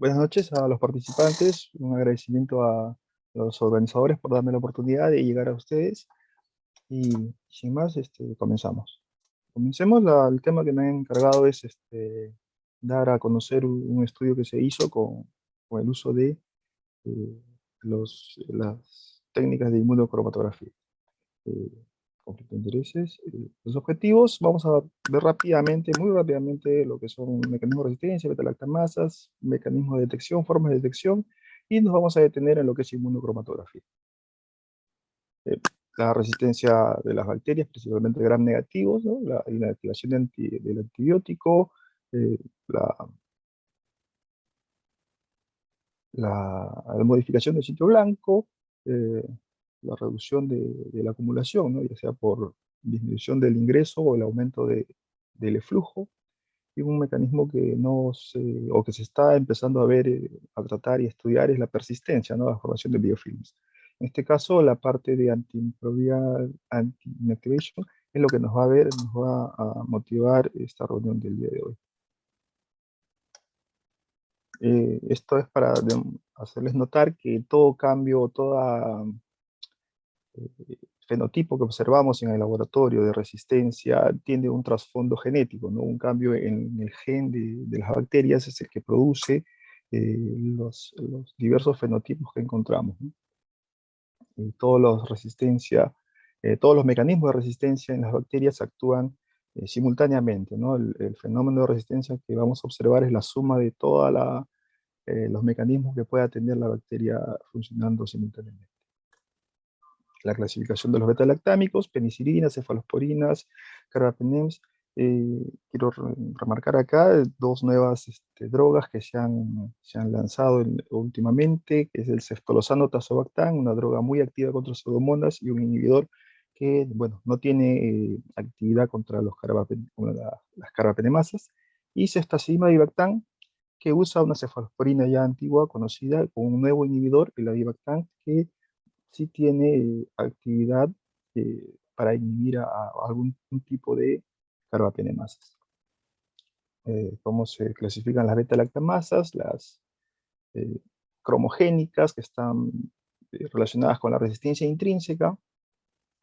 Buenas noches a los participantes, un agradecimiento a los organizadores por darme la oportunidad de llegar a ustedes y sin más, comenzamos. Comencemos, el tema que me han encargado es dar a conocer un estudio que se hizo con el uso de las técnicas de inmunocromatografía. Eh, Conflicto de intereses. Los objetivos, vamos a ver rápidamente, muy rápidamente, lo que son mecanismos de resistencia, beta-lactamasas, mecanismos de detección, formas de detección, y nos vamos a detener en lo que es inmunocromatografía. La resistencia de las bacterias, principalmente gram negativos, ¿no? La inactivación del antibiótico, eh, la, la modificación del sitio blanco, eh, la reducción de la acumulación, ¿no? Ya sea por disminución del ingreso o el aumento del eflujo, y un mecanismo que no se, o que se está empezando a ver, a tratar y estudiar es la persistencia, ¿no? La formación de biofilms. En este caso, la parte de antimicrobial, anti-inactivation, es lo que nos va a ver, nos va a motivar esta reunión del día de hoy. Esto es para hacerles notar que todo cambio, toda fenotipo que observamos en el laboratorio de resistencia tiene un trasfondo genético, ¿no? Un cambio en el gen de las bacterias es el que produce los diversos fenotipos que encontramos, ¿no? Y todos los mecanismos de resistencia en las bacterias actúan simultáneamente, ¿no? El fenómeno de resistencia que vamos a observar es la suma de todos los mecanismos que pueda tener la bacteria funcionando simultáneamente. La clasificación de los beta-lactámicos, penicilinas, cefalosporinas, carbapenems. Quiero remarcar acá dos nuevas drogas que se han lanzado últimamente, que es el ceftolozano tazobactam, una droga muy activa contra pseudomonas y un inhibidor que, bueno, no tiene actividad contra las carbapenemasas, y ceftazidimab, que usa una cefalosporina ya antigua, conocida, con un nuevo inhibidor, el avibactam, que sí tiene actividad para inhibir a algún un tipo de carbapenemasas. ¿Cómo se clasifican las beta-lactamasas? Las eh, cromogénicas, que están relacionadas con la resistencia intrínseca,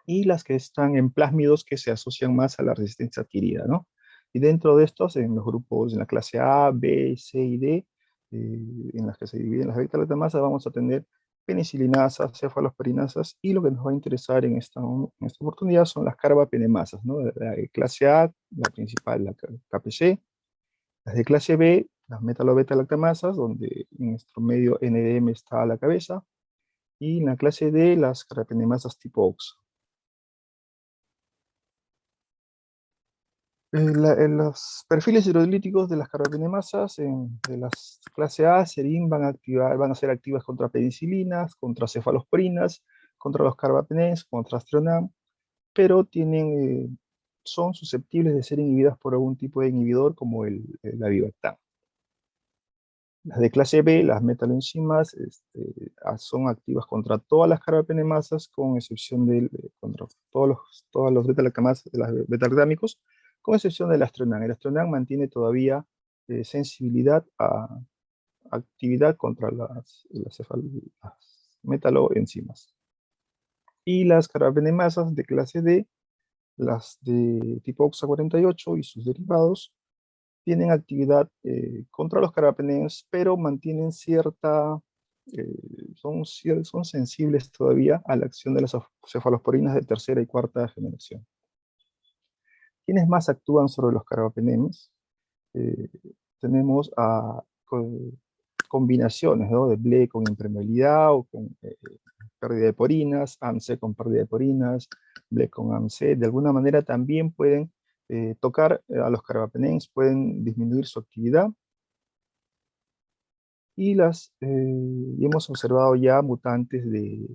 y las que están en plásmidos, que se asocian más a la resistencia adquirida, ¿no? Y dentro de estos, en los grupos, en la clase A, B, C y D, en las que se dividen las beta-lactamasas, vamos a tener penicilinasas, cefalosporinasas, y lo que nos va a interesar en esta oportunidad son las carbapenemasas, ¿no? La de clase A, la principal, la KPC; las de clase B, las metalo-beta-lactamasas, donde en nuestro medio NDM está a la cabeza; y en la clase D, las carbapenemasas tipo OXO. Los perfiles hidrolíticos de las carbapenemasas de las clase A, serín, van a ser activas contra penicilinas, contra cefalosporinas, contra los carbapenems, contra astronam, pero son susceptibles de ser inhibidas por algún tipo de inhibidor como el avibactam. Las de clase B, las metaloenzimas, son activas contra todas las carbapenemasas, con excepción contra todos los beta-lactamasas, de las beta-lactámicos, con excepción del astronam. El astronam mantiene todavía sensibilidad a actividad contra las metaloenzimas. Y las carbapenemasas de clase D, las de tipo OXA48 y sus derivados, tienen actividad contra los carbapenems, pero mantienen son sensibles todavía a la acción de las cefalosporinas de tercera y cuarta generación. ¿Quiénes más actúan sobre los carbapenems? Eh, Tenemos combinaciones, ¿no? De BLE con impermeabilidad o con pérdida de porinas, AMC con pérdida de porinas, BLE con AMC. De alguna manera también pueden tocar a los carbapenems, pueden disminuir su actividad. Y hemos observado ya mutantes de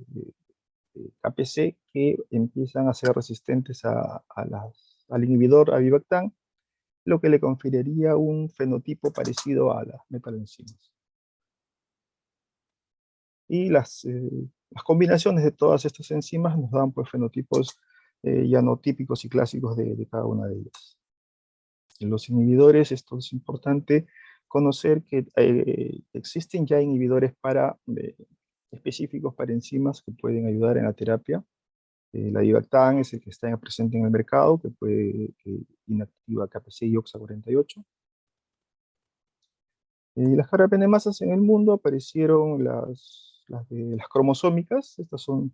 KPC que empiezan a ser resistentes al inhibidor avibactam, lo que le conferiría un fenotipo parecido a las metaloenzimas. Y las combinaciones de todas estas enzimas nos dan, pues, fenotipos ya no típicos y clásicos de cada una de ellas. En los inhibidores, esto es importante conocer que existen ya inhibidores específicos para enzimas que pueden ayudar en la terapia. La Divactan es el que está presente en el mercado, que inactiva KPC y OXA48. Las carapenemasas en el mundo aparecieron las cromosómicas. Estas son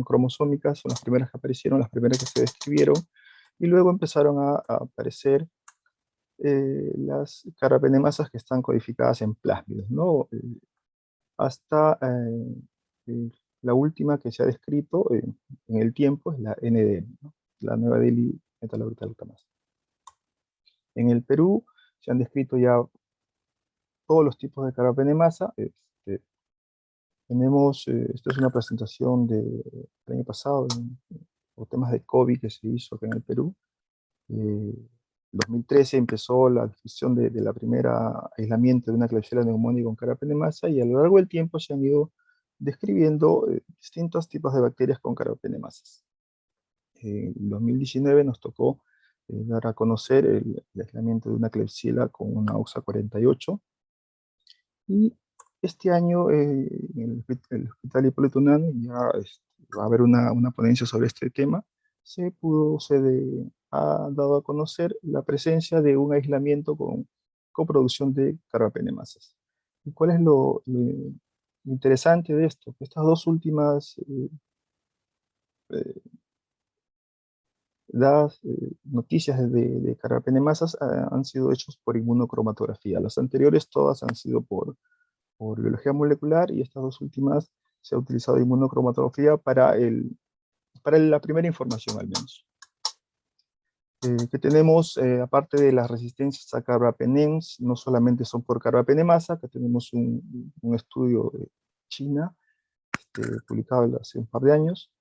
cromosómicas, son las primeras que aparecieron, las primeras que se describieron, y luego empezaron a aparecer las carapenemasas que están codificadas en plásmidos, ¿no? Hasta la última que se ha descrito en el tiempo es la NDM, ¿no? La Nueva Delhi metalorbital-lactamasa. En el Perú se han descrito ya todos los tipos de carapenemasa. Esta es una presentación del año pasado, por temas de COVID que se hizo acá en el Perú. En 2013 empezó la descripción de la primera aislamiento de una Klebsiella pneumoniae con carapenemasa, y a lo largo del tiempo se han ido describiendo distintos tipos de bacterias con carapenemasas. En 2019 nos tocó dar a conocer el aislamiento de una Klebsiella con una OXA48, y este año en el Hospital Hipólito Unanue ya va a haber una ponencia sobre este tema. Ha dado a conocer la presencia de un aislamiento con coproducción de carbapenemasas. ¿Y cuál es lo interesante de esto? Que estas dos últimas eh, noticias de carbapenemasas han sido hechas por inmunocromatografía. Las anteriores todas han sido por biología molecular, y estas dos últimas se ha utilizado inmunocromatografía para la primera información al menos. Que tenemos, aparte de las resistencias a carbapenems, no solamente son por carbapenemasa, que tenemos un estudio de China, publicado hace un par de años,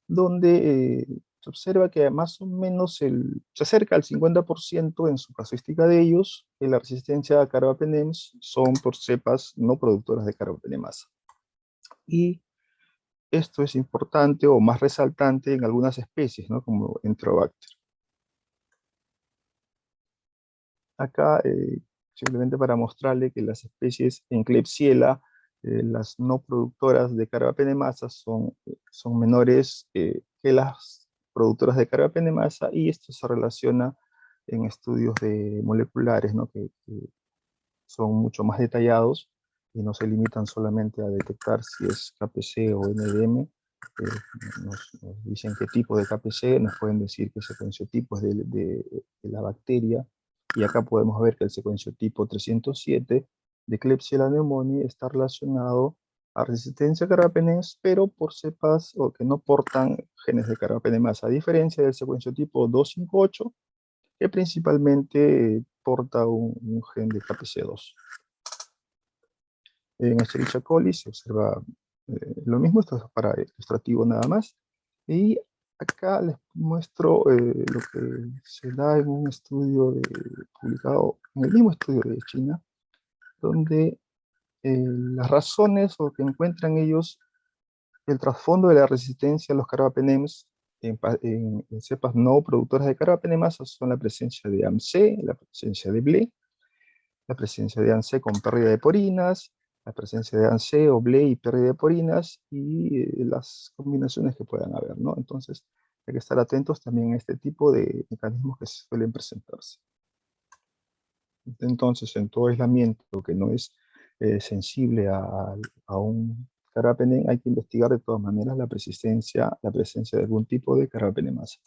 donde se observa que más o menos se acerca al 50% en su casuística de ellos, que la resistencia a carbapenems son por cepas no productoras de carbapenemasa. Y esto es importante o más resaltante en algunas especies, ¿no? Como Enterobacter. Acá, simplemente para mostrarle que las especies en Klebsiella, las no productoras de carbapenemasa son menores que las productoras de carbapenemasa, y esto se relaciona en estudios moleculares, ¿no? Que son mucho más detallados y no se limitan solamente a detectar si es KPC o NDM. Nos dicen qué tipo de KPC, nos pueden decir qué secuenciotipo es de la bacteria, y acá podemos ver que el secuenciotipo 307 de Klebsiella pneumoniae está relacionado a resistencia a carbapenems, pero por cepas o que no portan genes de carbapenemasa, a diferencia del secuenciotipo 258, que principalmente porta un gen de KPC2. En Escherichia coli se observa lo mismo. Esto es para ilustrativo nada más. Y acá les muestro lo que se da en un estudio publicado en el mismo estudio de China, donde las razones o que encuentran ellos el trasfondo de la resistencia a los carbapenems en cepas no productoras de carbapenemasa son la presencia de AMC, la presencia de BLE, la presencia de ANC con pérdida de porinas, la presencia de ANC o BLE y pérdida de porinas, y las combinaciones que puedan haber, ¿no? Entonces, hay que estar atentos también a este tipo de mecanismos que suelen presentarse. Entonces, en todo aislamiento que no es sensible a un carbapenem, hay que investigar de todas maneras la presencia de algún tipo de carbapenemasa.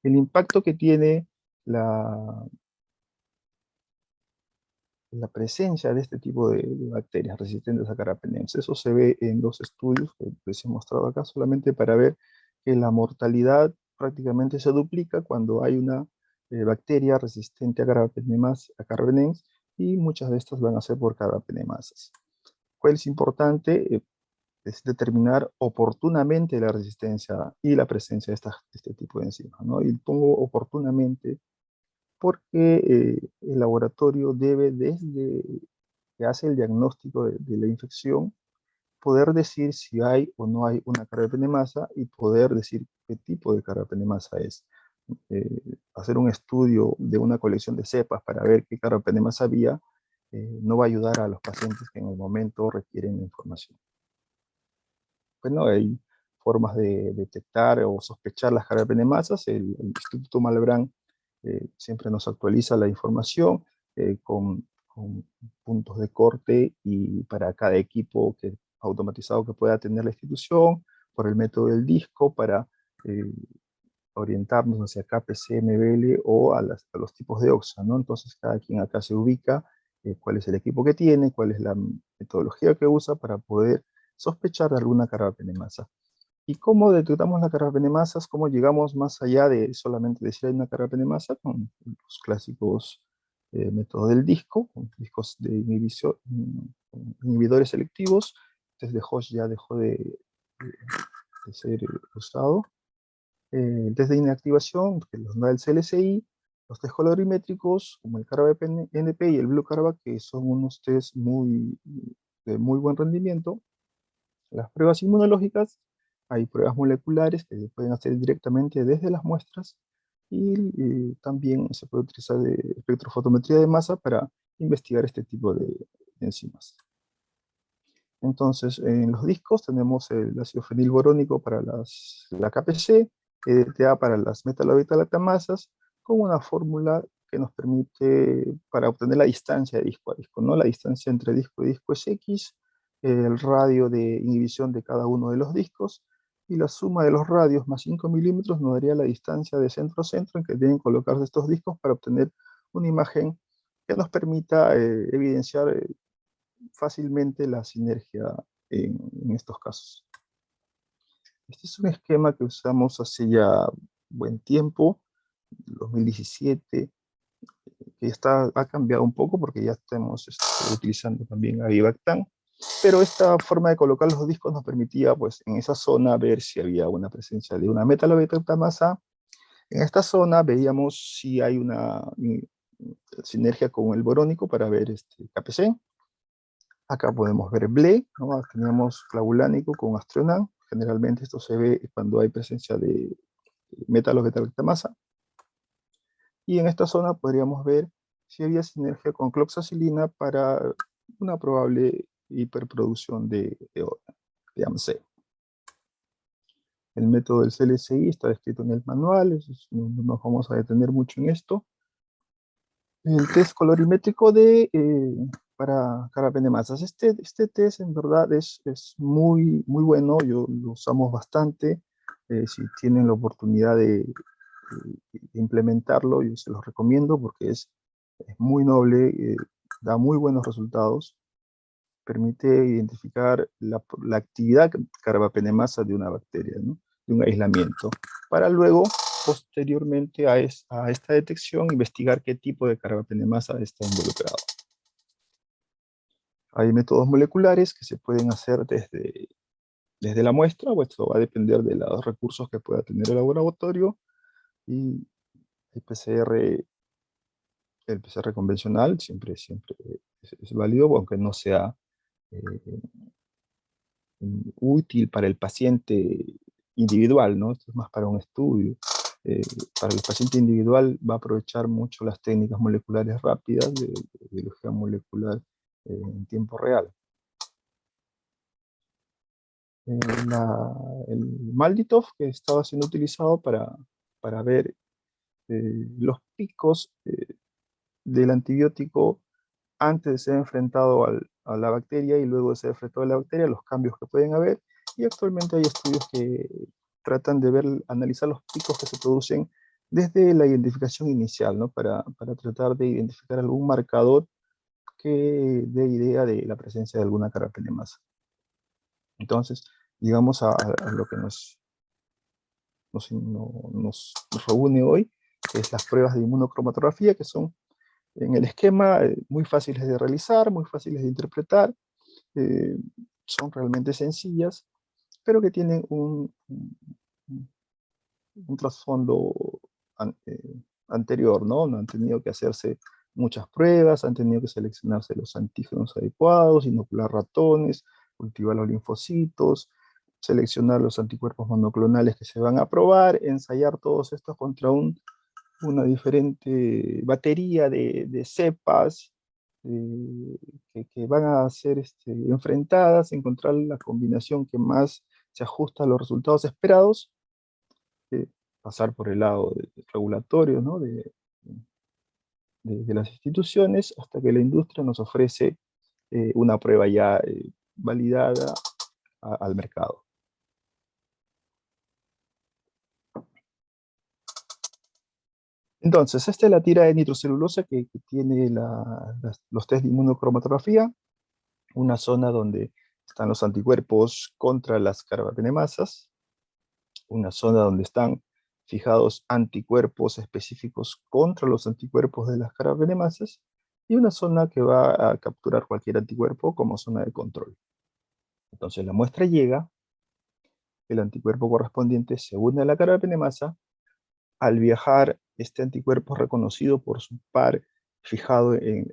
El impacto que tiene la presencia de este tipo de bacterias resistentes a carbapenems. Eso se ve en dos estudios que les he mostrado acá, solamente para ver que la mortalidad prácticamente se duplica cuando hay una bacteria resistente a carbapenems, y muchas de estas van a ser por carbapenemasas. ¿Cuál es importante? Es determinar oportunamente la resistencia y la presencia de este tipo de enzimas, ¿no? Y pongo oportunamente porque el laboratorio debe, desde que hace el diagnóstico de la infección, poder decir si hay o no hay una carbapenemasa, y poder decir qué tipo de carbapenemasa es. hacer un estudio de una colección de cepas para ver qué carbapenemas había, no va a ayudar a los pacientes que en el momento requieren información. Bueno, hay formas de detectar o sospechar las carbapenemasas. El Instituto Malbrán siempre nos actualiza la información con puntos de corte y para cada equipo automatizado que pueda tener la institución, por el método del disco para eh, orientarnos hacia KPC, MBL o a los tipos de OXA, ¿no? Entonces cada quien acá se ubica cuál es el equipo que tiene, cuál es la metodología que usa para poder sospechar de alguna carbapenemasa. ¿Y cómo detectamos la carbapenemasas? ¿Cómo llegamos más allá de solamente decir hay una carbapenemasa? Con los clásicos métodos del disco, con discos de inhibición, inhibidores selectivos. Entonces de Hosh ya dejó de ser usado. El test de inactivación, que nos da el CLCI, los test colorimétricos, como el CARBA-NP y el Blue CARBA, que son unos test de muy buen rendimiento. Las pruebas inmunológicas, hay pruebas moleculares que se pueden hacer directamente desde las muestras y también se puede utilizar espectrofotometría de masa para investigar este tipo de enzimas. Entonces, en los discos tenemos el ácido fenilborónico para la KPC, EDTA para las metalobeta-lactamasas, con una fórmula que nos permite, para obtener la distancia de disco a disco, ¿no? La distancia entre disco y disco es X, el radio de inhibición de cada uno de los discos, y la suma de los radios más 5 milímetros nos daría la distancia de centro a centro en que deben colocarse estos discos para obtener una imagen que nos permita evidenciar fácilmente la sinergia en estos casos. Este es un esquema que usamos hace ya buen tiempo, 2017, que ha cambiado un poco porque ya estamos utilizando también Avibactam, pero esta forma de colocar los discos nos permitía, pues, en esa zona ver si había una presencia de una metalobeta-masa. En esta zona veíamos si hay una sinergia con el borónico para ver KPC. Acá podemos ver Ble, ¿no? Tenemos clavulánico con astronam. Generalmente esto se ve cuando hay presencia de metalo beta-lactamasa. Y en esta zona podríamos ver si había sinergia con cloxacilina para una probable hiperproducción de AMC. El método del CLCI está descrito en el manual, no nos vamos a detener mucho en esto. El test colorimétrico para carbapenemasas. Este test en verdad es muy bueno, lo usamos bastante. Si tienen la oportunidad de implementarlo, yo se los recomiendo porque es muy noble, da muy buenos resultados, permite identificar la actividad carbapenemasa de una bacteria, ¿no? De un aislamiento, para luego, posteriormente a esta detección, investigar qué tipo de carbapenemasa está involucrado. Hay métodos moleculares que se pueden hacer desde la muestra, o esto va a depender de los recursos que pueda tener el laboratorio, y el PCR convencional siempre es válido, aunque no sea eh, útil para el paciente individual, ¿no? Esto es más para un estudio. Eh, para el paciente individual va a aprovechar mucho las técnicas moleculares rápidas de biología molecular en tiempo real. Eh, el Malditov, que estaba siendo utilizado para ver los picos del antibiótico antes de ser enfrentado a la bacteria y luego de ser enfrentado a la bacteria, los cambios que pueden haber. Y actualmente hay estudios que tratan de analizar los picos que se producen desde la identificación inicial, ¿no? Para tratar de identificar algún marcador que dé idea de la presencia de alguna carbapenemasa. Entonces, llegamos a lo que nos reúne hoy, que es las pruebas de inmunocromatografía, que son en el esquema muy fáciles de realizar, muy fáciles de interpretar, eh, son realmente sencillas, pero que tienen un trasfondo anterior, ¿no? No han tenido que hacerse muchas pruebas, han tenido que seleccionarse los antígenos adecuados, inocular ratones, cultivar los linfocitos, seleccionar los anticuerpos monoclonales que se van a probar, ensayar todos estos contra una diferente batería de cepas que van a ser enfrentadas, encontrar la combinación que más se ajusta a los resultados esperados, pasar por el lado regulatorio, ¿no? de las instituciones, hasta que la industria nos ofrece una prueba ya validada al mercado. Entonces, esta es la tira de nitrocelulosa que tiene los test de inmunocromatografía, una zona donde están los anticuerpos contra las carbapenemasas, una zona donde están fijados anticuerpos específicos contra los anticuerpos de las carbapenemasas, y una zona que va a capturar cualquier anticuerpo como zona de control. Entonces la muestra llega, el anticuerpo correspondiente se une a la carbapenemasa. Al viajar, este anticuerpo es reconocido por su par fijado en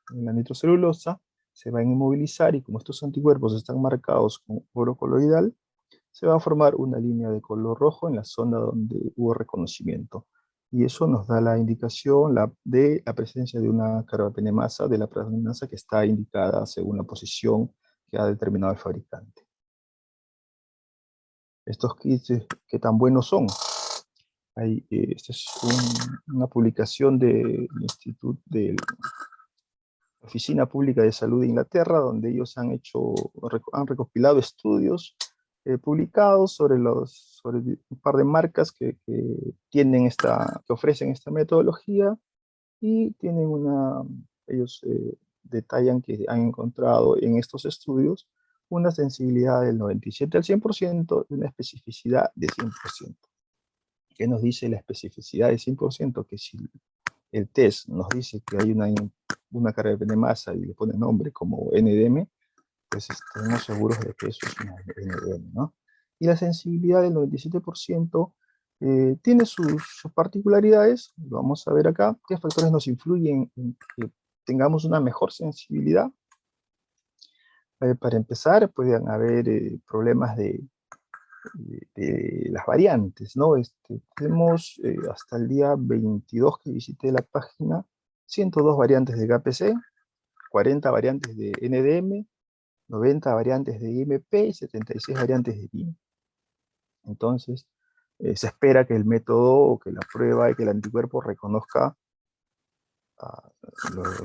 la nitrocelulosa, se va a inmovilizar, y como estos anticuerpos están marcados con oro coloidal, se va a formar una línea de color rojo en la zona donde hubo reconocimiento. Y eso nos da la indicación de la presencia de una carbapenemasa, de la carbapenemasa que está indicada según la posición que ha determinado el fabricante. Estos kits, ¿qué tan buenos son? Esta es una publicación del Instituto de la Oficina Pública de Salud de Inglaterra, donde ellos han recopilado estudios publicados sobre un par de marcas que ofrecen esta metodología, y ellos detallan que han encontrado en estos estudios una sensibilidad del 97 al 100% y una especificidad de 100%. ¿Qué nos dice la especificidad de 100%? Que si el test nos dice que hay una carga de masa y le pone nombre como NDM, pues estamos seguros de que eso es una NDM, ¿no? Y la sensibilidad del 97% tiene sus particularidades. Lo vamos a ver acá. ¿Qué factores nos influyen en que tengamos una mejor sensibilidad? Para empezar, pueden haber problemas de las variantes, ¿no? Tenemos hasta el día 22 que visité la página, 102 variantes de KPC, 40 variantes de NDM, 90 variantes de IMP y 76 variantes de IM. Entonces, se espera que el método o que la prueba y que el anticuerpo reconozca,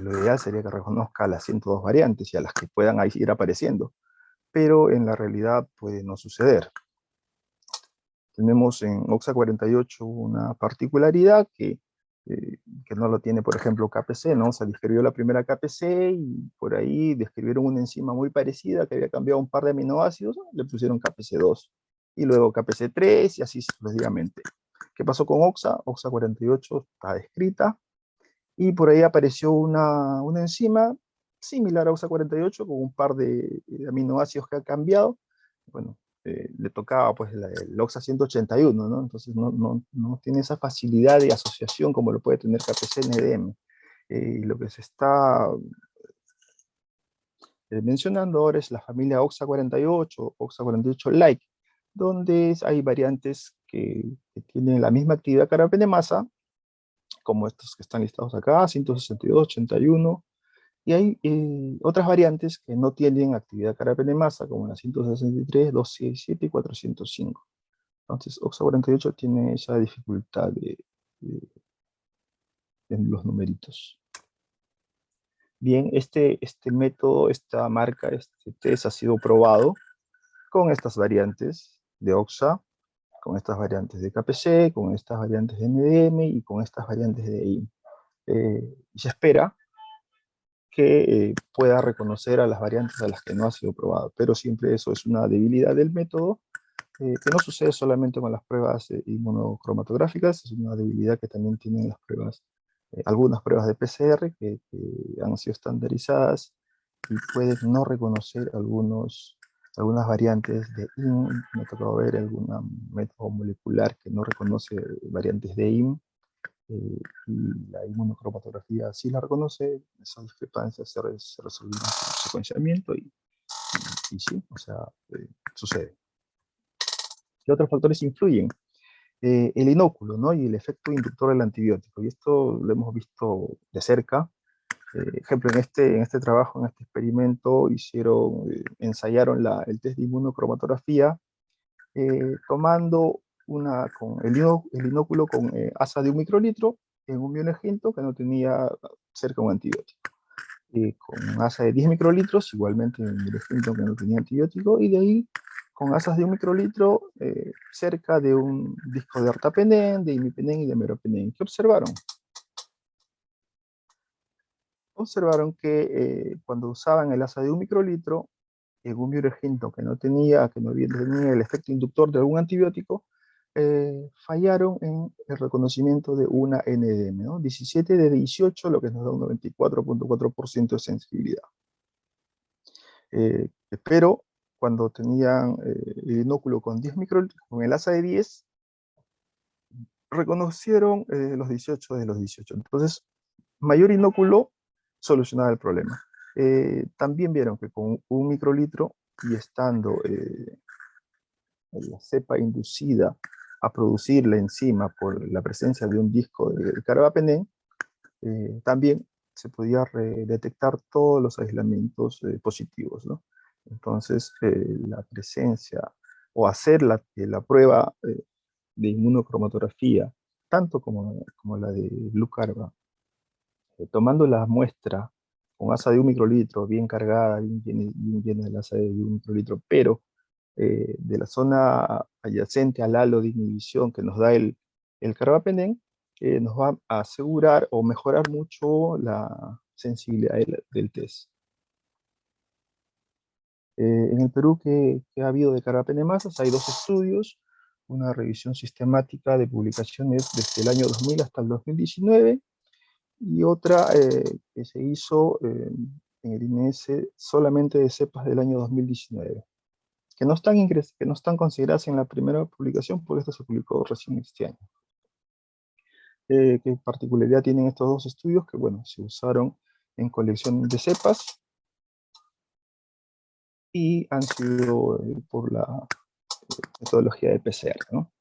lo ideal sería que reconozca las 102 variantes y a las que puedan ir apareciendo, pero en la realidad puede no suceder. Tenemos en OXA48 una particularidad que no lo tiene, por ejemplo, KPC, ¿no? Se describió la primera KPC y por ahí describieron una enzima muy parecida que había cambiado un par de aminoácidos, le pusieron KPC2, y luego KPC3 y así sucesivamente. ¿Qué pasó con OXA? OXA48 está descrita, y por ahí apareció una enzima similar a OXA48 con un par de aminoácidos que ha cambiado. Bueno, le tocaba pues el OXA 181, ¿no? Entonces no tiene esa facilidad de asociación como lo puede tener KPC-NDM. Y lo que se está mencionando ahora es la familia OXA48, OXA48-like, donde hay variantes que tienen la misma actividad carbapenemasa, como estos que están listados acá, 162, 81, y hay otras variantes que no tienen actividad carbapenemasa, como la 163, 267 y 405. Entonces, OXA48 tiene esa dificultad en los numeritos. Bien, este método, esta marca, este test ha sido probado con estas variantes de OXA, con estas variantes de KPC, con estas variantes de NDM y con estas variantes de IM. Y se espera que pueda reconocer a las variantes a las que no ha sido probado, pero siempre eso es una debilidad del método, que no sucede solamente con las pruebas inmunocromatográficas, es una debilidad que también tienen las pruebas, algunas pruebas de PCR que han sido estandarizadas y pueden no reconocer algunas variantes de IM. Me ha tocado ver algún método molecular que no reconoce variantes de IM, y la inmunocromatografía sí la reconoce. Esas discrepancias se resolvieron con secuenciamiento y sí, o sea, sucede. ¿Qué otros factores influyen? El inóculo, ¿no? Y el efecto inductor del antibiótico. Y esto lo hemos visto de cerca. Ejemplo, en este trabajo, en este experimento, ensayaron el test de inmunocromatografía tomando el inóculo con asa de 1 microlitro en un biolegento que no tenía cerca un antibiótico. Con asa de 10 microlitros, igualmente en un biolegento que no tenía antibiótico, y de ahí con asas de 1 microlitro cerca de un disco de artapenen, de imipenem y de meropenem. ¿Qué observaron? Observaron que cuando usaban el asa de 1 microlitro en un bioreginto que no tenía el efecto inductor de algún antibiótico, fallaron en el reconocimiento de una NDM, ¿no? 17 de 18, lo que nos da un 94.4% de sensibilidad. Pero cuando tenían el inóculo con 10 microlitros, con el asa de 10, reconocieron los 18 de los 18. Entonces, mayor inóculo solucionaba el problema. También vieron que con 1 microlitro y estando la cepa inducida a producir la enzima por la presencia de un disco de carbapenem, también se podía detectar todos los aislamientos positivos, ¿no? Entonces, la presencia o hacer la prueba de inmunocromatografía, tanto como la de glucarba, tomando la muestra con asa de 1 microlitro, bien cargada, bien llena del asa de 1 microlitro, pero de la zona adyacente al halo de inhibición que nos da el carbapenem, nos va a asegurar o mejorar mucho la sensibilidad del test. En el Perú, ¿qué ha habido de carbapenemasas? Hay 2 estudios, una revisión sistemática de publicaciones desde el año 2000 hasta el 2019, y otra que se hizo en el INS solamente de cepas del año 2019, que no están consideradas en la primera publicación, porque esto se publicó recién este año. ¿Qué particularidad tienen estos 2 estudios? Que bueno, se usaron en colección de cepas y han sido por la metodología de PCR, ¿no?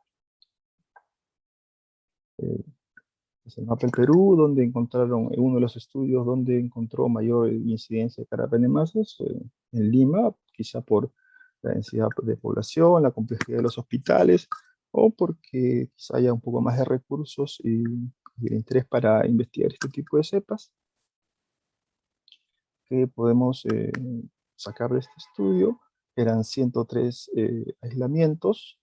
Es el mapa del Perú, donde encontraron uno de los estudios donde encontró mayor incidencia de carbapenemasas, en Lima, quizá por la densidad de población, la complejidad de los hospitales, o porque quizá haya un poco más de recursos y el interés para investigar este tipo de cepas. Que podemos sacar de este estudio? Eran 103 aislamientos,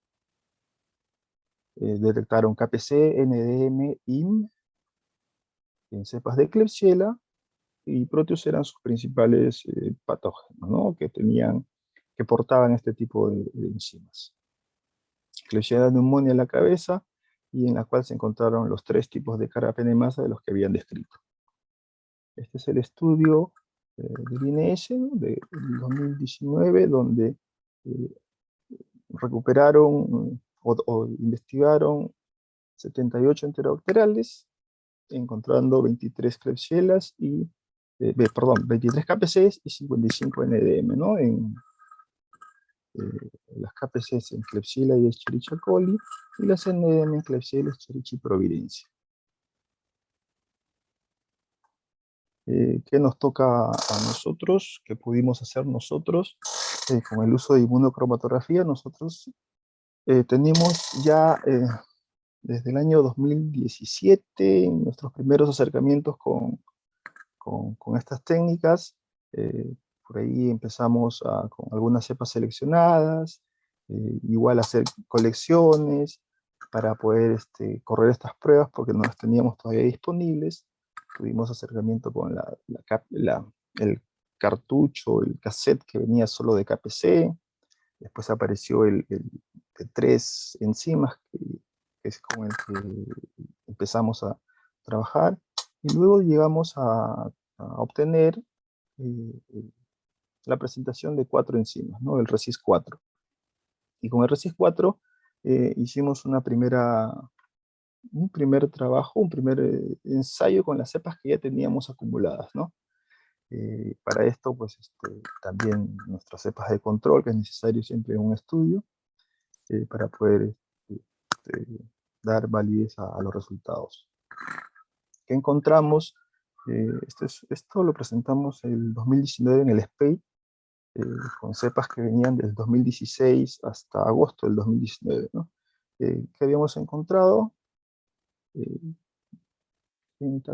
detectaron KPC, NDM, IM, en cepas de Klebsiella, y Proteus eran sus principales patógenos, ¿no? Que portaban este tipo de enzimas. Klebsiella neumonía en la cabeza, y en la cual se encontraron los 3 tipos de carbapenemasa de los que habían descrito. Este es el estudio del INS, ¿no? De 2019, donde eh, recuperaron o investigaron 78 enterobacteriales, encontrando 23 Klebsiellas perdón, 23 KPCs y 55 NDM, ¿no? Las KPCs en Klebsiella y Escherichia coli, y las NDM en Klebsiella, Escherichia providencia. ¿Qué nos toca a nosotros? ¿Qué pudimos hacer nosotros? Con el uso de inmunocromatografía, nosotros tenemos ya desde el año 2017 nuestros primeros acercamientos con estas técnicas. Por ahí empezamos con algunas cepas seleccionadas, igual hacer colecciones para poder correr estas pruebas, porque no las teníamos todavía disponibles. Tuvimos acercamiento con el cartucho, el cassette que venía solo de KPC. Después apareció el de 3 enzimas, que es con el que empezamos a trabajar. Y luego llegamos a obtener eh, la presentación de 4 enzimas, ¿no? El RESIS 4. Y con el RESIS 4 hicimos un primer trabajo, un primer ensayo con las cepas que ya teníamos acumuladas, ¿no? Para esto, pues también nuestras cepas de control, que es necesario siempre en un estudio. para poder dar validez a los resultados. ¿Qué encontramos? Esto lo presentamos el 2019 en el SPEI, con cepas que venían del 2016 hasta agosto del 2019, ¿no? ¿Qué habíamos encontrado?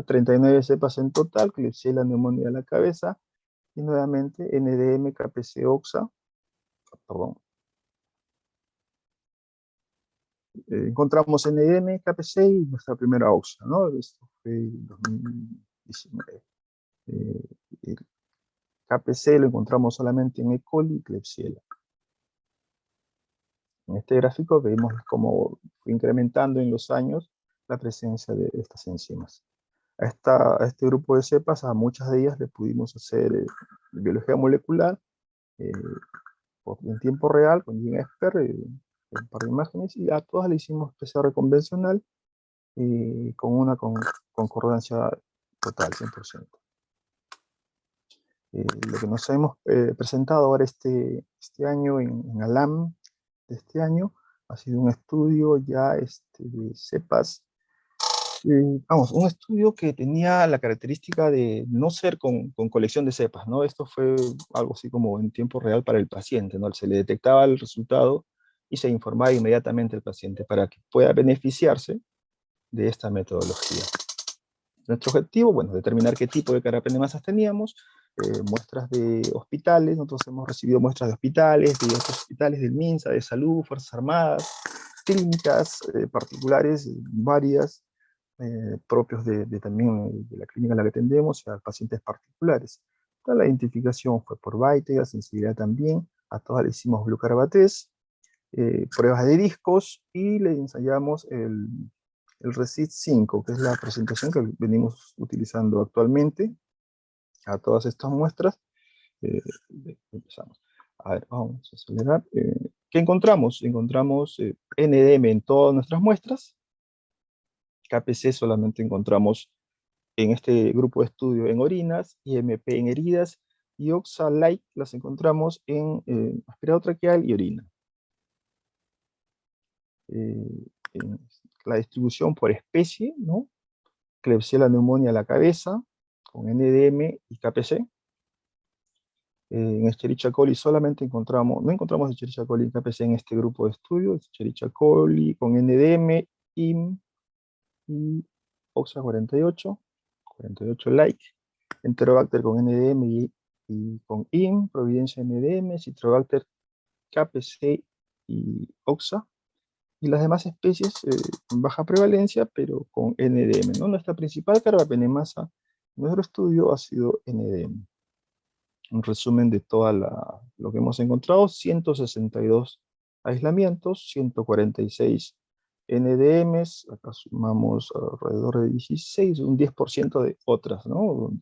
39 cepas en total, Klebsiella neumonía de la cabeza, y nuevamente NDM, KPC, OXA, perdón. Encontramos NDM, KPC y nuestra primera OXA, ¿no? Esto fue en 2019. El KPC lo encontramos solamente en E. coli y Klebsiella. En este gráfico vemos cómo fue incrementando en los años la presencia de estas enzimas. A este grupo de cepas, a muchas de ellas le pudimos hacer biología molecular en tiempo real con GeneXpert, un par de imágenes, y a todas le hicimos PCR convencional con una concordancia total, 100%. Lo que nos hemos presentado ahora este año en ALAM de este año ha sido un estudio ya de cepas. Un estudio que tenía la característica de no ser con colección de cepas, ¿no? Esto fue algo así como en tiempo real para el paciente, ¿no? Se le detectaba el resultado y se informaba inmediatamente al paciente para que pueda beneficiarse de esta metodología. Nuestro objetivo, bueno, determinar qué tipo de carapenemasas teníamos, muestras de hospitales. Nosotros hemos recibido muestras de hospitales, de otros hospitales del MINSA, de salud, Fuerzas Armadas, clínicas particulares, varias, propios también de la clínica en la que atendemos, a pacientes particulares. La identificación fue por Baite, la sensibilidad también, a todas le hicimos glucarbatez, pruebas de discos, y le ensayamos el RECIST 5, que es la presentación que venimos utilizando actualmente a todas estas muestras. Empezamos. A ver, vamos a acelerar. ¿Qué encontramos? Encontramos NDM en todas nuestras muestras. KPC solamente encontramos en este grupo de estudio en orinas, IMP en heridas, y OXA-like las encontramos en aspirado traqueal y orina. En la distribución por especie, ¿no? Klebsiella neumonía a la cabeza, con NDM y KPC. En Escherichia coli solamente no encontramos Escherichia coli y KPC en este grupo de estudio. Escherichia coli con NDM, IM y OXA 48 like. Enterobacter con NDM y con IM, Providencia NDM, Citrobacter, KPC y OXA. Y las demás especies con baja prevalencia, pero con NDM, ¿no? Nuestra principal carbapenemasa en nuestro estudio ha sido NDM. Un resumen de lo que hemos encontrado: 162 aislamientos, 146 NDMs, acá sumamos alrededor de 16, un 10% de otras, ¿no? Donde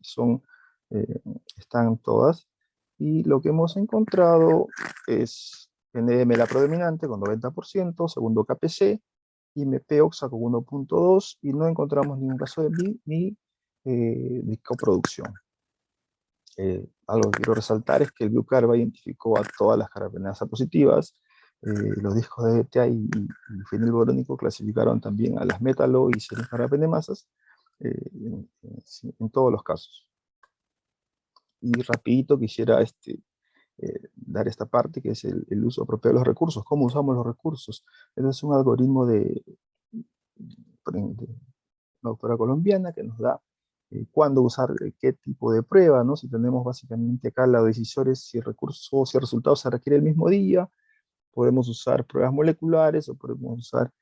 están todas. Y lo que hemos encontrado es NDM la predominante con 90%, segundo KPC, IMP OXA con 1.2, y no encontramos ningún caso de coproducción. Algo que quiero resaltar es que el Biocarba identificó a todas las carapenasas positivas. Los discos de DTA y fenilborónico clasificaron también a las metalo y series carapenemasas en todos los casos. Y rapidito quisiera dar esta parte, que es el uso apropiado de los recursos. ¿Cómo usamos los recursos? Este es un algoritmo de una doctora colombiana que nos da cuándo usar qué tipo de prueba, ¿no? Si tenemos básicamente acá los decisores, si el resultado se requiere el mismo día, podemos usar pruebas moleculares o podemos usar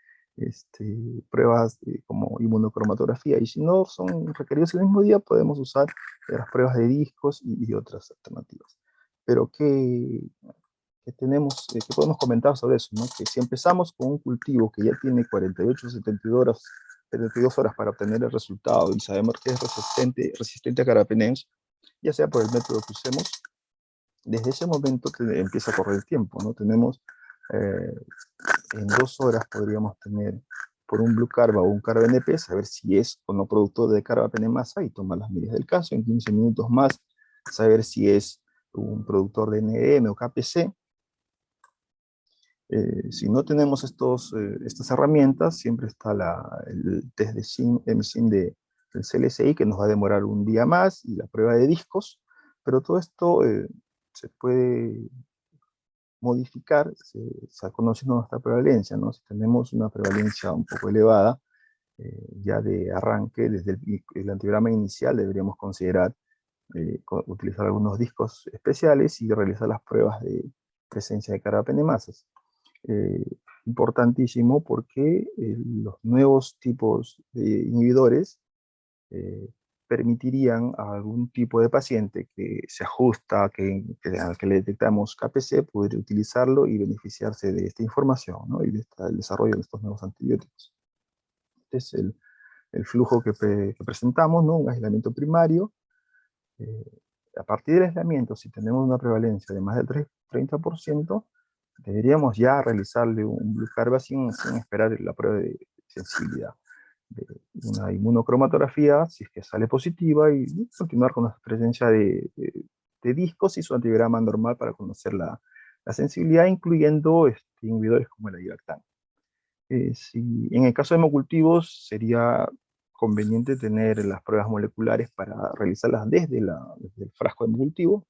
pruebas como inmunocromatografía, y si no son requeridos el mismo día, podemos usar las pruebas de discos y otras alternativas. Pero ¿qué podemos comentar sobre eso, ¿no? Que si empezamos con un cultivo que ya tiene 48 o 72 horas para obtener el resultado, y sabemos que es resistente a carbapenems, ya sea por el método que usemos, desde ese momento empieza a correr el tiempo, ¿no? Tenemos en 2 horas podríamos tener por un Blue Carba o un Carba NP, saber si es o no productor de carbapenemasa y tomar las medidas del caso. En 15 minutos más, saber si es un productor de NDM o KPC. Si no tenemos estas herramientas, siempre está el test de SIM del CLSI, que nos va a demorar un día más, y la prueba de discos, pero todo esto se puede modificar, conociendo nuestra prevalencia, ¿no? Si tenemos una prevalencia un poco elevada, ya de arranque, desde el antigrama inicial, deberíamos considerar utilizar algunos discos especiales y realizar las pruebas de presencia de carga pendimasas. Eh, Importantísimo porque los nuevos tipos de inhibidores eh, permitirían a algún tipo de paciente que se ajusta, al que le detectamos KPC, poder utilizarlo y beneficiarse de esta información, ¿no? Y del desarrollo de estos nuevos antibióticos. Este es el flujo que presentamos, ¿no? Un aislamiento primario. A partir del aislamiento, si tenemos una prevalencia de más del 30%, deberíamos ya realizarle un Blucarba sin esperar la prueba de sensibilidad. De una inmunocromatografía, si es que sale positiva, y continuar con la presencia de discos y su antigrama normal para conocer la sensibilidad, incluyendo inhibidores como el Avibactam. Si, en el caso de hemocultivos, sería conveniente tener las pruebas moleculares para realizarlas desde el frasco de hemocultivo.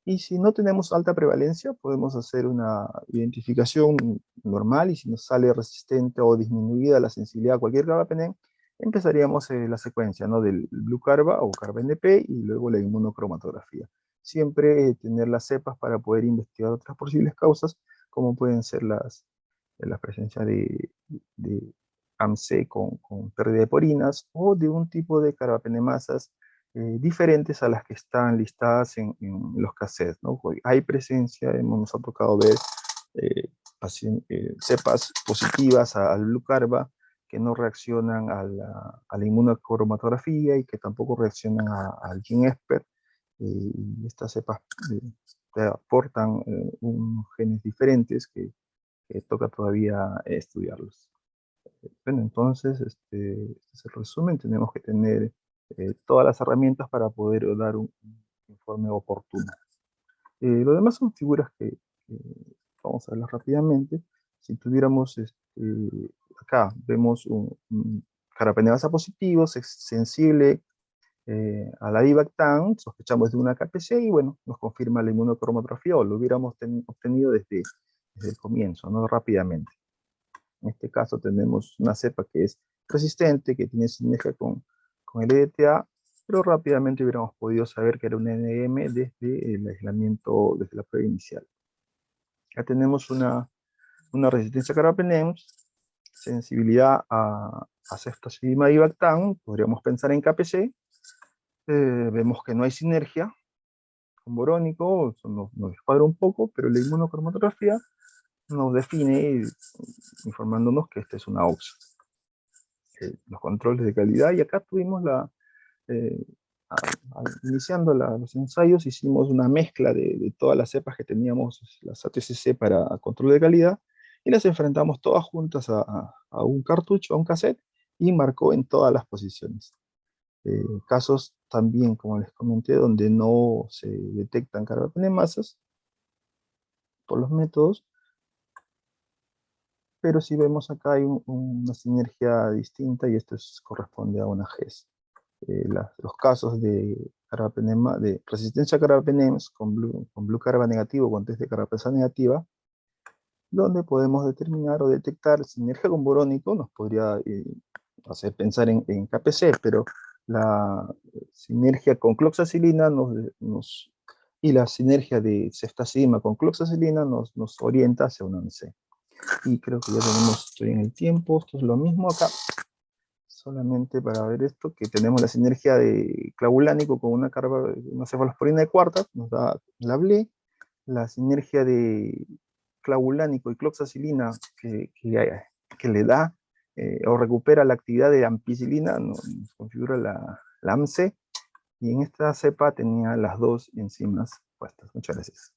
Y si no tenemos alta prevalencia, podemos hacer una identificación normal, y si nos sale resistente o disminuida la sensibilidad a cualquier carbapenem, empezaríamos la secuencia, ¿no? Del Blucarba o Carba-NP y luego la inmunocromatografía. Siempre tener las cepas para poder investigar otras posibles causas, como pueden ser la presencia de AMC con pérdida de porinas, o de un tipo de carbapenemasas diferentes a las que están listadas en los cassettes, ¿no? Hay presencia, nos ha tocado ver eh, cepas positivas al Blucarba que no reaccionan a la inmunocromatografía y que tampoco reaccionan al GeneXpert. Y estas cepas te aportan unos genes diferentes que toca todavía estudiarlos. Bueno, entonces, este es el resumen. Tenemos que tener todas las herramientas para poder dar un informe oportuno. Lo demás son figuras que vamos a verlas rápidamente. Si tuviéramos, acá vemos un carbapenemasa positivo, sensible a la Avibactam, sospechamos de una KPC, y bueno, nos confirma la inmunocromatografía, o lo hubiéramos obtenido desde el comienzo, ¿no? Rápidamente. En este caso tenemos una cepa que es resistente, que tiene sinergia con el EDTA, pero rápidamente hubiéramos podido saber que era un NM desde el aislamiento, desde la prueba inicial. Ya tenemos una resistencia a carbapenems, sensibilidad a ceftazidima y Avibactam, podríamos pensar en KPC. Vemos que no hay sinergia con borónico, eso nos descuadra un poco, pero la inmunocromatografía nos define informándonos que esta es una OXA. Los controles de calidad, y acá tuvimos eh, iniciando los ensayos, hicimos una mezcla de todas las cepas que teníamos, las ATCC para control de calidad, y las enfrentamos todas juntas a un cartucho, a un cassette, y marcó en todas las posiciones. Casos también, como les comenté, donde no se detectan carbapenemasas por los métodos, pero si vemos acá hay una sinergia distinta, y esto corresponde a una GES. Los casos de resistencia a carbapenems con Blucarba negativo, con test de carbapenemasa negativa, donde podemos determinar o detectar sinergia con borónico, nos podría hacer pensar en KPC, pero la sinergia con cloxacilina y la sinergia de ceftazidima con cloxacilina nos orienta hacia un ANSE. Y creo que ya estoy en el tiempo. Esto es lo mismo acá, solamente para ver esto, que tenemos la sinergia de clavulánico con una cefalosporina de cuarta, nos da la BLE, la sinergia de clavulánico y cloxacilina que le da o recupera la actividad de ampicilina, nos configura la AMC, y en esta cepa tenía las dos enzimas puestas. Muchas gracias.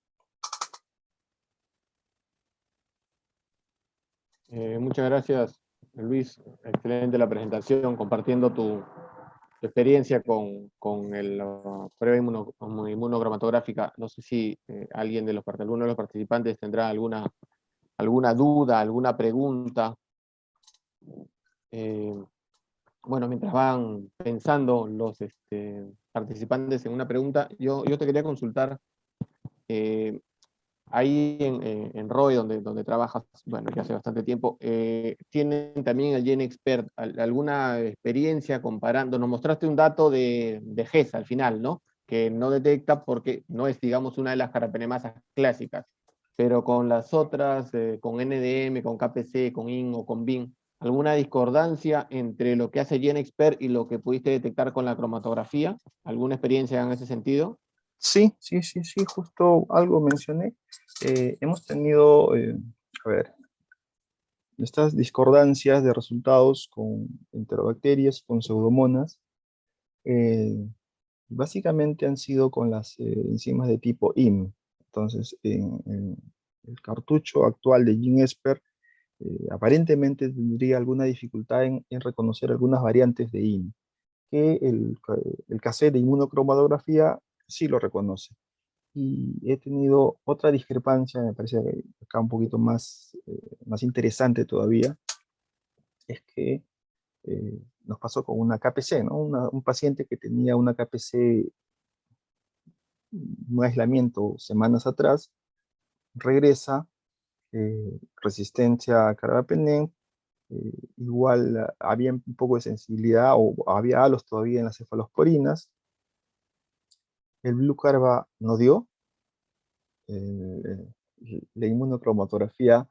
Muchas gracias, Luis. Excelente la presentación, compartiendo tu experiencia con la prueba inmunocromatográfica. No sé si alguno de los participantes tendrá alguna duda, alguna pregunta. Bueno, mientras van pensando los participantes en una pregunta, yo te quería consultar, ahí en ROI, donde trabajas, bueno, ya hace bastante tiempo, ¿tienen también el GenExpert alguna experiencia comparando? Nos mostraste un dato de GESA al final, ¿no? Que no detecta porque no es, digamos, una de las carapenemasas clásicas, pero con las otras, con NDM, con KPC, con IN o con BIN, ¿alguna discordancia entre lo que hace GenExpert y lo que pudiste detectar con la cromatografía? ¿Alguna experiencia en ese sentido? Sí, sí, sí, sí, justo algo mencioné. Hemos tenido, a ver, estas discordancias de resultados con enterobacterias, con pseudomonas, eh, básicamente han sido con las enzimas de tipo IM. Entonces, en el cartucho actual de GeneXpert, aparentemente tendría alguna dificultad en reconocer algunas variantes de IM, que el cassette de inmunocromatografía sí lo reconoce. Y he tenido otra discrepancia, me parece acá un poquito más interesante todavía, es que nos pasó con una KPC, ¿no? Un paciente que tenía una KPC, un aislamiento semanas atrás, regresa, resistencia a carbapenem, igual había un poco de sensibilidad o había halos todavía en las cefalosporinas, el Blue Carba no dio, la inmunocromatografía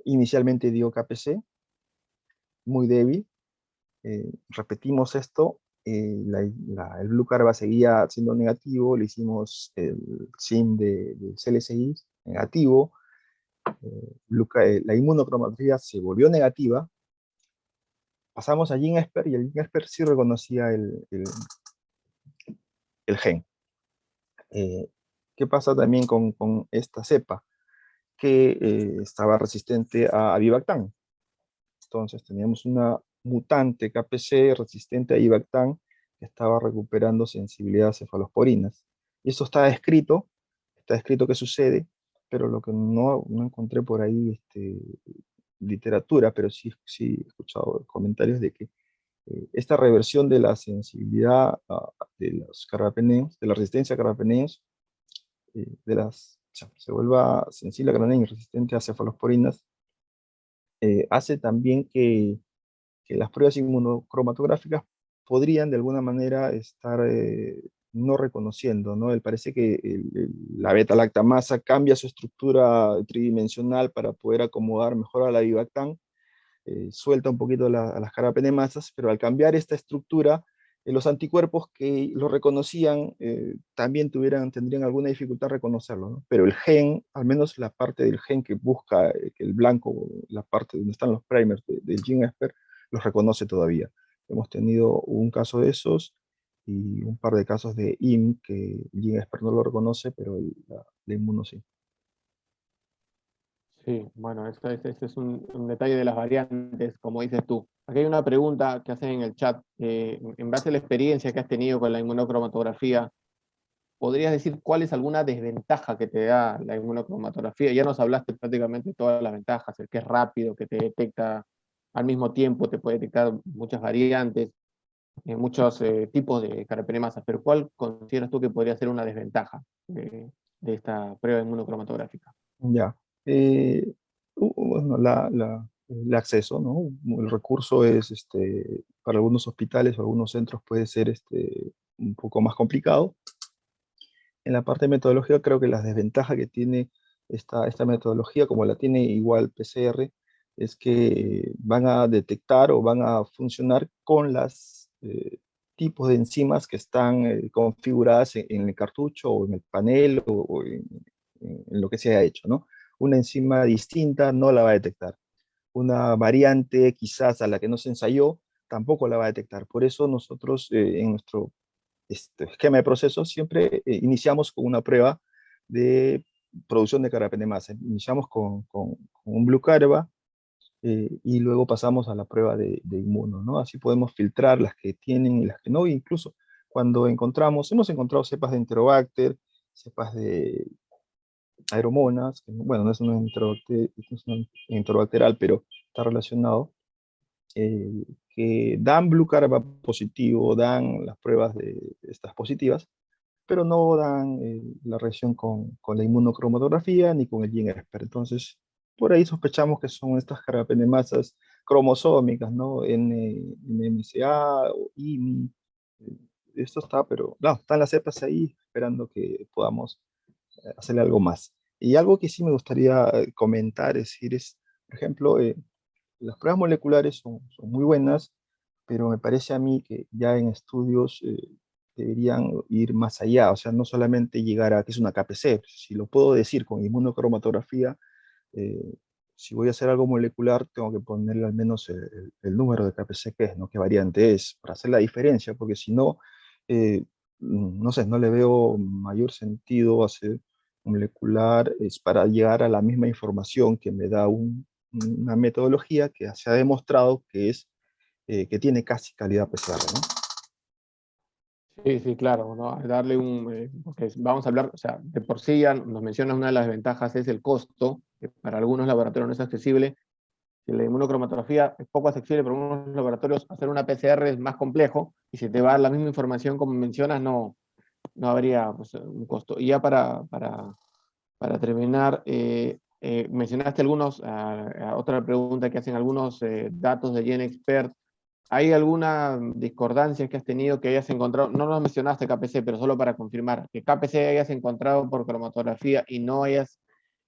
inicialmente dio KPC, muy débil, repetimos esto, el Blue Carba seguía siendo negativo, le hicimos el SIM del CLSI negativo, la inmunocromatografía se volvió negativa, pasamos a GeneXpert y el GeneXpert sí reconocía el gen. ¿Qué pasa también con esta cepa? Que estaba resistente a avibactam. Entonces teníamos una mutante KPC resistente a avibactam que estaba recuperando sensibilidad a cefalosporinas. Y esto está escrito qué sucede, pero lo que no encontré por ahí literatura, pero sí he escuchado comentarios de que esta reversión de la sensibilidad de los carbapenems, de la resistencia a carbapenems, se vuelva sensible a carbapenems y resistente a cefalosporinas, hace también que las pruebas inmunocromatográficas podrían de alguna manera estar no reconociendo, ¿no? Él parece que la beta-lactamasa cambia su estructura tridimensional para poder acomodar mejor a la Vivactam, suelta un poquito a las carapenemasas, pero al cambiar esta estructura, los anticuerpos que lo reconocían también tendrían alguna dificultad en reconocerlo, ¿no? Pero el gen, al menos la parte del gen que busca que el blanco, la parte donde están los primers del GeneXpert, los reconoce todavía. Hemos tenido un caso de esos y un par de casos de IM que el GeneXpert no lo reconoce, pero la inmuno sí. Sí, bueno, este es un detalle de las variantes, como dices tú. Aquí hay una pregunta que hacen en el chat. En base a la experiencia que has tenido con la inmunocromatografía, ¿podrías decir cuál es alguna desventaja que te da la inmunocromatografía? Ya nos hablaste prácticamente de todas las ventajas, el que es rápido, que te detecta al mismo tiempo, te puede detectar muchas variantes, muchos tipos de carbapenemasas, pero ¿cuál consideras tú que podría ser una desventaja de esta prueba inmunocromatográfica? Ya. Bueno, el acceso, ¿no? El recurso es, para algunos hospitales o algunos centros puede ser un poco más complicado. En la parte metodológica creo que la desventaja que tiene esta metodología, como la tiene igual PCR, es que van a detectar o van a funcionar con las tipos de enzimas que están configuradas en el cartucho o en el panel o en lo que se haya hecho, ¿no? Una enzima distinta no la va a detectar. Una variante quizás a la que no se ensayó tampoco la va a detectar. Por eso nosotros en nuestro esquema de procesos siempre iniciamos con una prueba de producción de carbapenemasa. Iniciamos con un Blue Carba, y luego pasamos a la prueba de inmuno, ¿no? Así podemos filtrar las que tienen y las que no, e incluso cuando hemos encontrado cepas de Enterobacter, cepas de Aeromonas, que, bueno, no es un enterobacterial, pero está relacionado, que dan Blue Carba positivo, dan las pruebas de estas positivas, pero no dan la reacción con la inmunocromatografía ni con el GeneXpert. Entonces, por ahí sospechamos que son estas carbapenemasas cromosómicas, ¿no? NMCA o IMI. Esto está, pero no, están las cepas ahí esperando que podamos hacerle algo más. Y algo que sí me gustaría comentar, es decir, es, por ejemplo, las pruebas moleculares son muy buenas, pero me parece a mí que ya en estudios deberían ir más allá, o sea, no solamente llegar a que es una KPC, si lo puedo decir con inmunocromatografía, eh, si voy a hacer algo molecular, tengo que ponerle al menos el número de KPC que es, ¿no? ¿Qué variante es? Para hacer la diferencia, porque si no, no sé, no le veo mayor sentido hacer molecular es para llegar a la misma información que me da una metodología que se ha demostrado que es que tiene casi calidad PCR, ¿no? Sí, sí, claro, ¿no? Darle porque vamos a hablar, o sea, de por sí ya nos mencionas una de las ventajas es el costo, que para algunos laboratorios no es accesible. Si la inmunocromatografía es poco accesible para algunos laboratorios, hacer una PCR es más complejo, y si te va a dar la misma información como mencionas, no habría pues, un costo. Y ya para terminar, mencionaste otra pregunta que hacen algunos datos de GeneXpert. ¿Hay alguna discordancia que has tenido que hayas encontrado? No nos mencionaste KPC, pero solo para confirmar, que KPC hayas encontrado por cromatografía y no hayas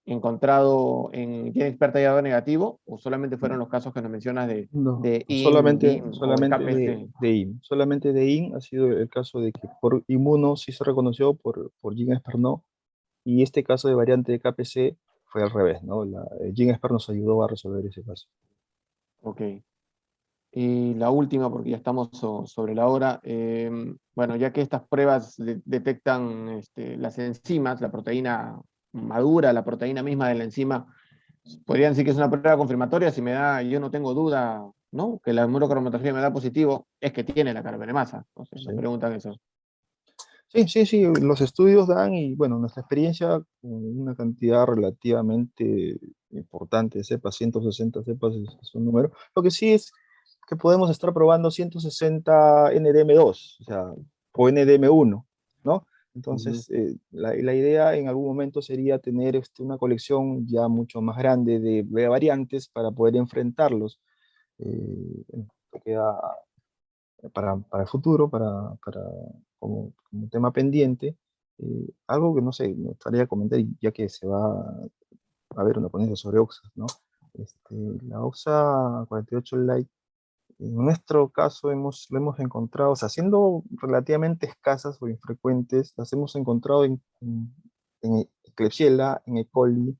encontrado en GeneXpert haya dado negativo, o solamente fueron los casos que nos mencionas No, de IM, solamente, DIM o de solamente KPC? de IM. Solamente de IM ha sido el caso de que por inmuno sí se reconoció, por GeneXpert no, y este caso de variante de KPC fue al revés, ¿no? El GeneXpert nos ayudó a resolver ese caso. Ok. Y la última, porque ya estamos sobre la hora, bueno, ya que estas pruebas detectan las enzimas, la proteína madura, la proteína misma de la enzima, podrían decir que es una prueba confirmatoria. Si me da, yo no tengo duda, ¿no? Que la inmunocromatografía me da positivo, es que tiene la carbonamasa. Entonces nos Sí. preguntan eso. Sí, sí, sí, los estudios dan y bueno, nuestra experiencia con una cantidad relativamente importante de cepas, 160 cepas es un número. Lo que sí es que podemos estar probando 160 NDM2, o sea, o NDM1, ¿no? Ujú. Entonces, la idea en algún momento sería tener una colección ya mucho más grande de variantes para poder enfrentarlos. Esto queda para el futuro, como tema pendiente. Algo que no sé, me gustaría comentar, ya que se va a ver una ponencia sobre OXA, ¿no? Este, la OXA 48 Lite, en nuestro caso lo hemos encontrado, o sea, siendo relativamente escasas o infrecuentes, las hemos encontrado en Klebsiella, en E. coli,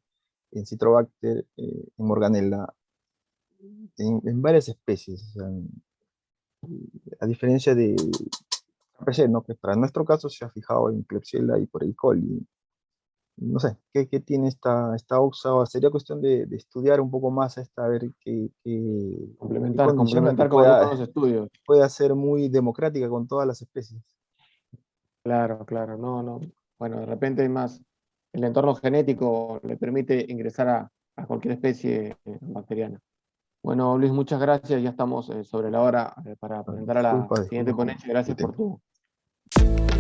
en Citrobacter, en Morganella, en varias especies. O sea, a diferencia de KPC, ¿no? Que para nuestro caso se ha fijado en Klebsiella y por E. coli. No sé, ¿qué tiene esta OXA? O sería cuestión de estudiar un poco más esta, a ver qué condiciona que Complementar con algunos estudios. pueda ser muy democrática con todas las especies. Claro, claro, no. Bueno, de repente hay más, el entorno genético le permite ingresar a cualquier especie bacteriana. Bueno, Luis, muchas gracias. Ya estamos sobre la hora para presentar a la Disculpa, siguiente disculpa ponencia. el Gracias por tiempo. tu